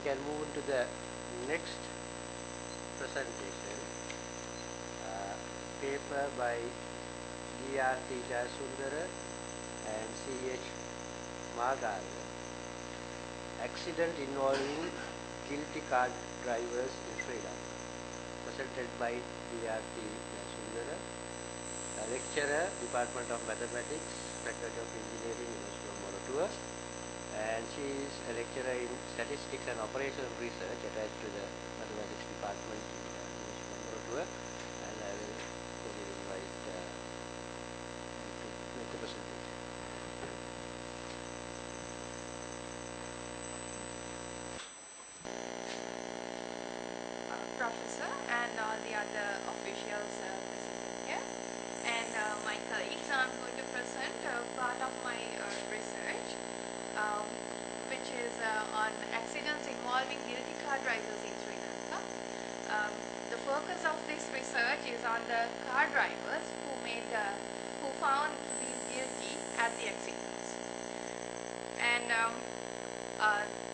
can move on to the next presentation. Paper by DRT Jayasundara and CH Magara. Accident involving guilty car drivers in Sri Lanka. Presented by DRT Jayasundara. Lecturer, Department of Mathematics, Faculty of Engineering, University of Moratuwa. And she is a lecturer in Statistics and Operational Research attached to the Mathematics Department in University of Moratuwa. And I will invite to make the presentation. Professor and all the other officials present here, and my colleagues. I'm going to present part of my research, which is on accidents involving guilty car drivers in Sri Lanka. The focus of this research is on the car drivers who found to be guilty at the accidents. And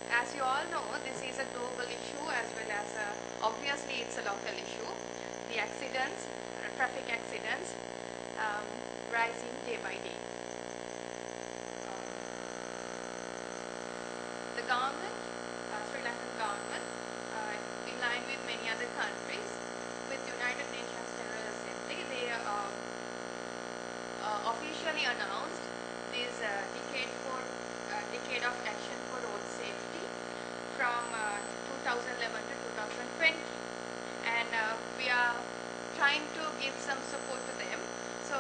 as you all know, this is a global issue as well as obviously it's a local issue. The accidents, traffic accidents, rising day by day. The government, Sri Lankan government, in line with many other countries, with United Nations General Assembly, they officially announced this decade of action for road safety from 2011 to 2020, and we are trying to give some support to them. So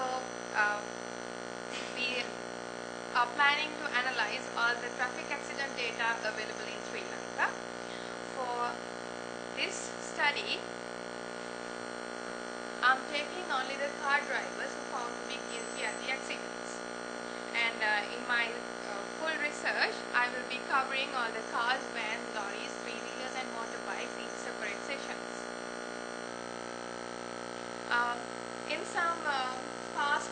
we are planning to analyze all the traffic accident data available in Sri Lanka. For this study, I'm taking only the car drivers who found to be guilty at the accidents, and in my full research, I will be covering all the cars, vans, lorries, three-wheelers and motorbikes in separate sessions. In some past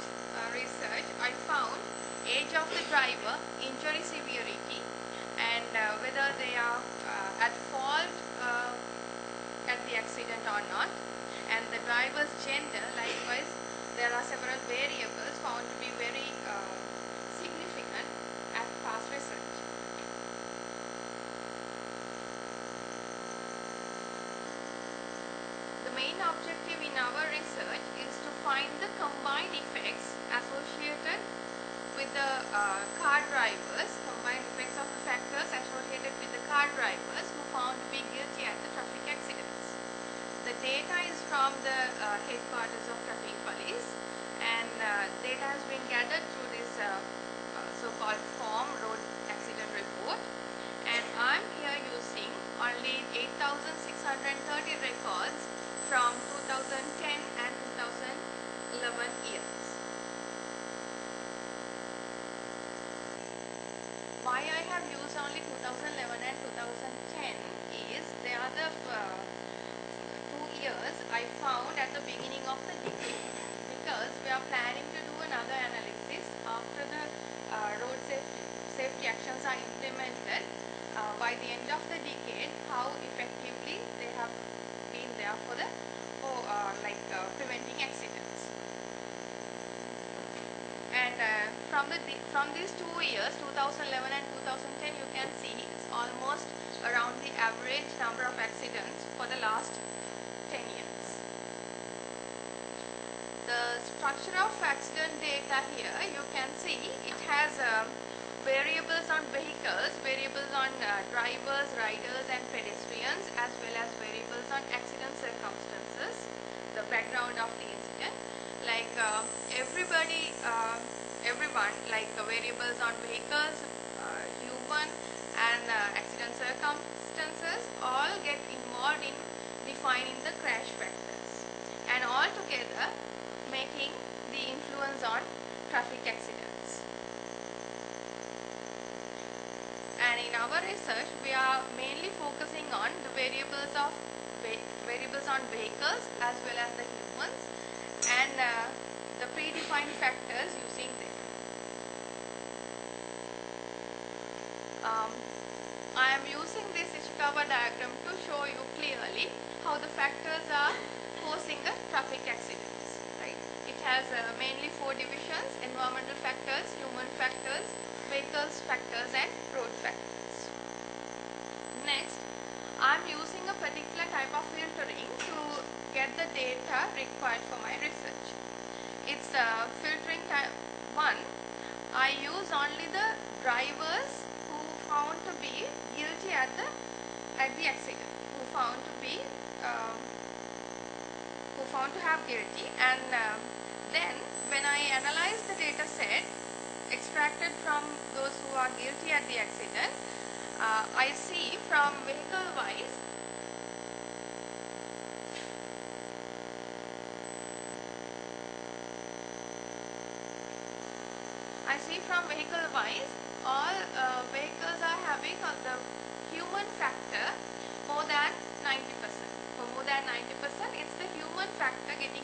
research, I found age of the driver, injury severity, and whether they are at fault at the accident or not, and the driver's gender. Likewise, there are several variables found to be very significant at past research. The main objective in our research is to find the combined effects associated with the car drivers, combined effects of the factors associated with the car drivers who found to be guilty at the traffic accidents. The data is from the headquarters of traffic police, and data has been gathered through this so-called form road accident report, and I'm here using only 8,630 records from 2010 and 2011 years. Why I have used only 2011 and 2010 is they are the 2 years I found at the beginning of the decade, because we are planning to do another analysis after the road safety actions are implemented by the end of the decade, how effectively they have been there for preventing accidents. And from these 2 years, 2011 and 2010, you can see it's almost around the average number of accidents for the last 10 years. The structure of accident data here, you can see it has variables on vehicles, variables on drivers, riders and pedestrians, as well as variables on accident circumstances, the background of the incident. Like everyone, like variables on vehicles, human and accident circumstances all get involved in defining the crash factors, and all together making the influence on traffic accidents. And in our research, we are mainly focusing on the variables on vehicles as well as the humans, and the predefined factors using them. I am using this Ishikawa the factors are causing the traffic accidents, right? It has mainly 4 divisions: environmental factors, human factors, vehicles factors, and road factors. Next, I am using a particular type of filtering to get the data required for my research. It's filtering type 1. I use only the drivers who found to be guilty at the accident, who found to have guilty, and then when I analyze the data set extracted from those who are guilty at the accident, I see from vehicle wise all vehicles are having the human factor more than 90%. For more than 90%, it's the human factor getting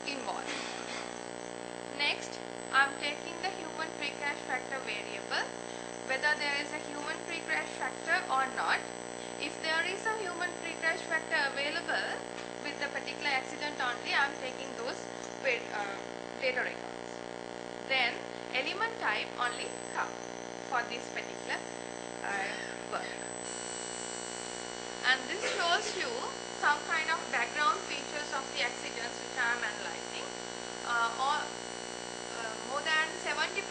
involved. Next, I'm taking the human pre-crash factor variable, whether there is a human pre-crash factor or not. If there is a human pre-crash factor available with the particular accident only, I'm taking those data records. Then element type only car for this particular work. And this shows you some kind of background features of the accidents which I am analyzing. More than 70%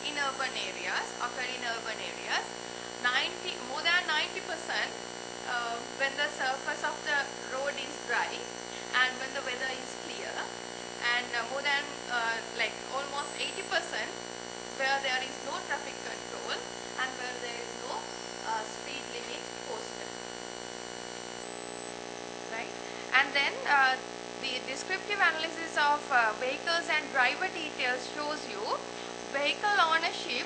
in urban areas, occur in urban areas. More than 90% when the surface of the road is dry and when the weather is clear, and more than almost 80% where there is no traffic control and where there is no speed limit posted, right? And then the descriptive analysis of vehicles and driver details shows you vehicle ownership,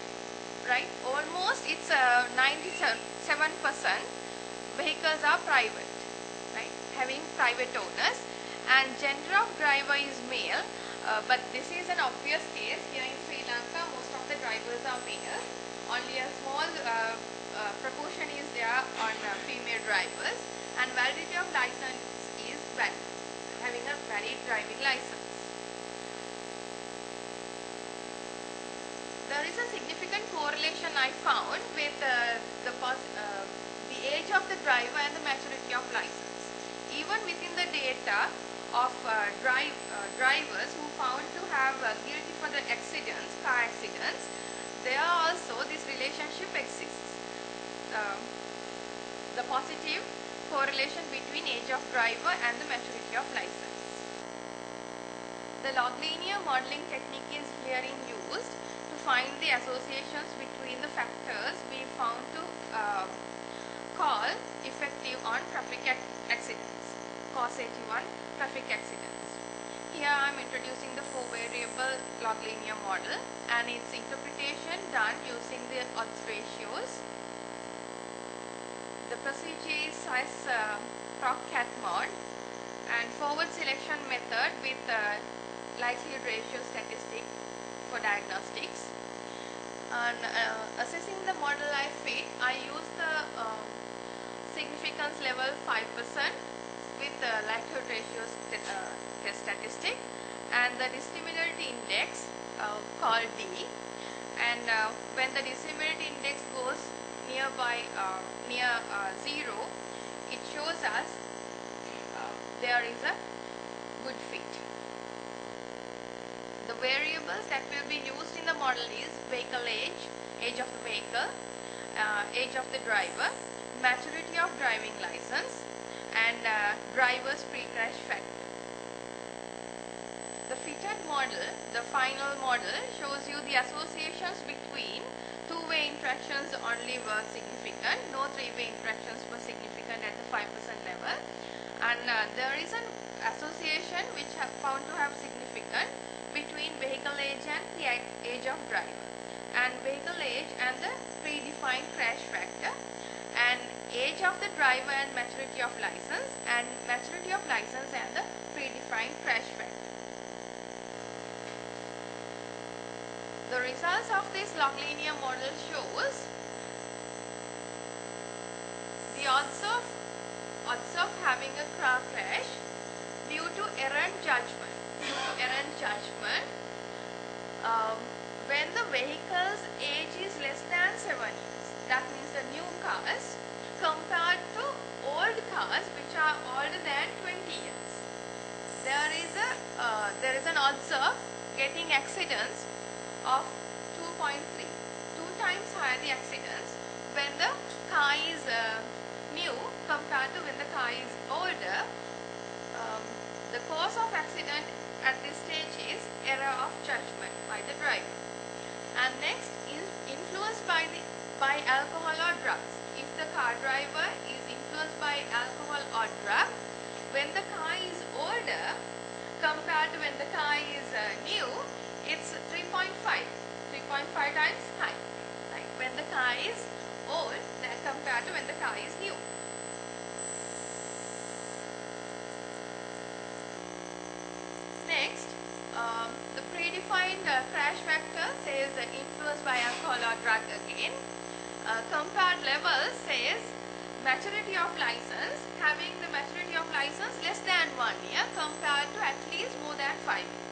right? Almost it's 97% vehicles are private, right? Having private owners, and gender of driver is male, but this is an obvious case. Here in Sri Lanka, most of the drivers are male. Only a small proportion is there on female drivers, and validity of license is valid, having a valid driving license. There is a significant correlation I found with the age of the driver and the maturity of license. Even within the data of drivers who found to have guilty for the accidents, car accidents, there also this relationship exists. The positive correlation between age of driver and the maturity of license. The log linear modeling technique is herein used to find the associations between the factors we found to call effective on traffic accidents, causative on traffic accidents. Here I am introducing the 4-variable log linear model and its interpretation done using the odds ratios. The procedure is as proc-cat mod and forward selection method with likelihood ratio statistic for diagnostics. And assessing the model I fit, I use the significance level 5% with the likelihood ratio statistic and the dissimilarity index called D, and when the dissimilarity index goes near 0, it shows us there is a good fit. The variables that will be used in the model is vehicle age of the vehicle, age of the driver, maturity of driving license, and driver's pre-crash factor. The fitted model, the final model, shows you the associations between two-way interactions only were significant, no three-way interactions were significant at the 5% level, and there is an association which found to have significant between vehicle age and the age of driver, and vehicle age and the predefined crash factor, and age of the driver and maturity of license, and maturity of license and the predefined crash factor. The results of this log linear model shows the odds of having a car crash due to errant judgment. Um, when the vehicle's age is less than 7 years, that means the new cars compared to old cars which are older than 20 years, there is an odds of getting accidents of 2.3, 2 times higher the accidents when the car is new compared to when the car is older. The cause of accident at this stage is error of judgment by the driver. And next, influenced by alcohol or drugs. If the car driver is influenced by alcohol or drug, when the car is older compared to when the car is new, it's 3.5 times high. Right? When the car is old compared to when the car is new. Next, the predefined crash factor says influenced by alcohol or drug again. Compared levels says maturity of license, having the maturity of license less than 1 year compared to at least more than 5 years.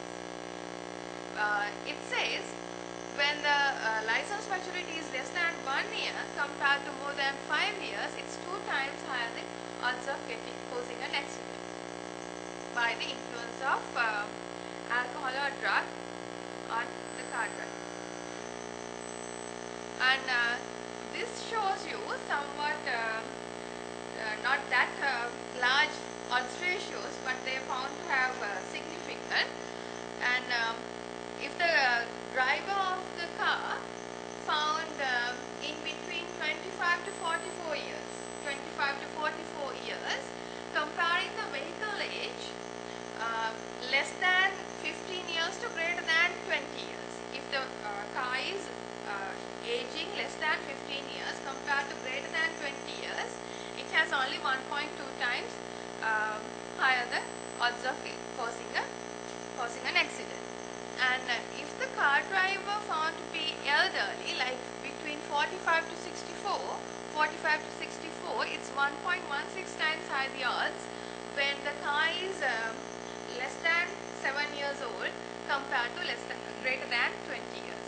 It says when the license maturity is less than 1 year compared to more than 5 years, it's 2 times higher the odds of causing an accident by the influence of alcohol or drug on the car driver. And this shows you somewhat not that large odds ratios, but they are found to have significant. And if the driver of the car found in between 25 to 44 years, comparing the vehicle age less than 15 years to greater than 20 years. If the car is aging less than 15 years compared to greater than 20 years, it has only 1.2 times higher the odds of causing an accident. And if the car driver found to be elderly, like between 45 to 64, it's 1.16 times higher the odds when the car is less than 7 years old compared to greater than 20 years.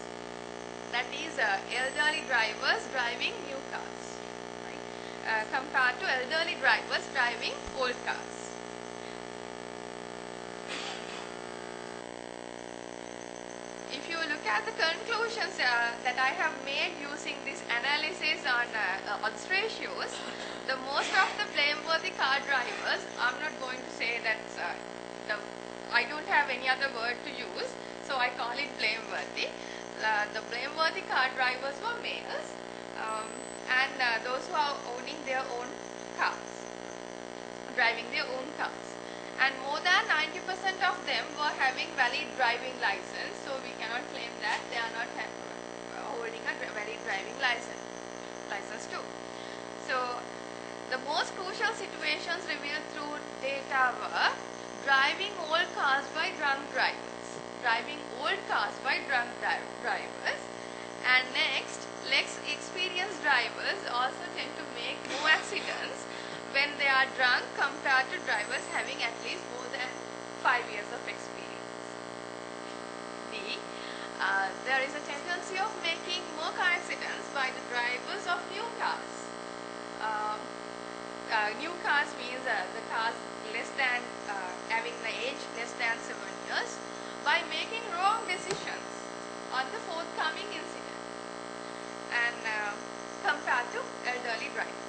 That is elderly drivers driving new cars, right? Compared to elderly drivers driving old cars. If you look at the conclusions that I have made using this analysis on odds ratios, the most of the blameworthy car drivers, I'm not going to say that I don't have any other word to use, so I call it blameworthy. The blameworthy car drivers were males, and those who are owning their own cars, driving their own cars. And more than 90% of them were having valid driving license, so we cannot claim that they are not holding a valid driving license too. So the most crucial situations revealed through data were driving old cars by drunk drivers, and next, less experienced drivers also tend to make more accidents when they are drunk compared to drivers having at least more than 5 years of experience. D. There is a tendency of making more car accidents by the drivers of new cars. New cars means the cars less than having the age less than 7 years, by making wrong decisions on the forthcoming incident and compared to elderly drivers.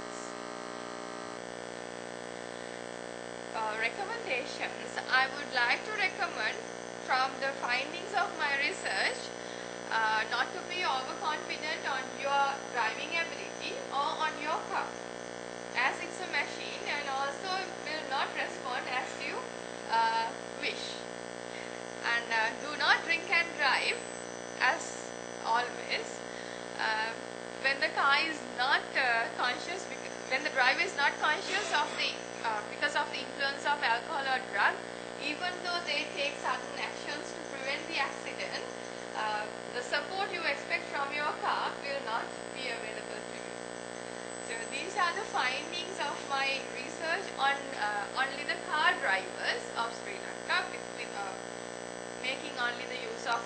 Recommendations. I would like to recommend from the findings of my research not to be overconfident on your driving ability or on your car, as it's a machine and also will not respond as you wish. And do not drink and drive, as always. When the car is not conscious, when the driver is not conscious of the because of the influence of alcohol or drug, even though they take certain actions to prevent the accident, the support you expect from your car will not be available to you. So these are are the findings of my research on only the car drivers of Sri Lanka, with making only the use of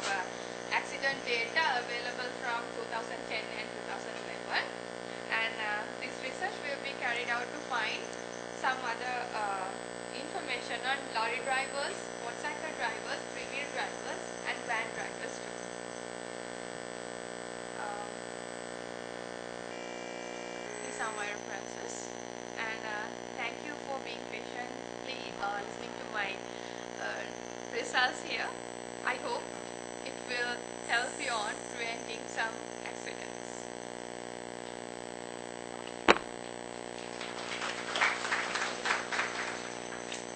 accident data available from 2010 and 2011. And this research will be carried out to find some other information on lorry drivers, motorcycle drivers, three-wheel drivers, and van drivers too. These are my references, and thank you for being patiently listening to my results here. I hope it will help you on preventing some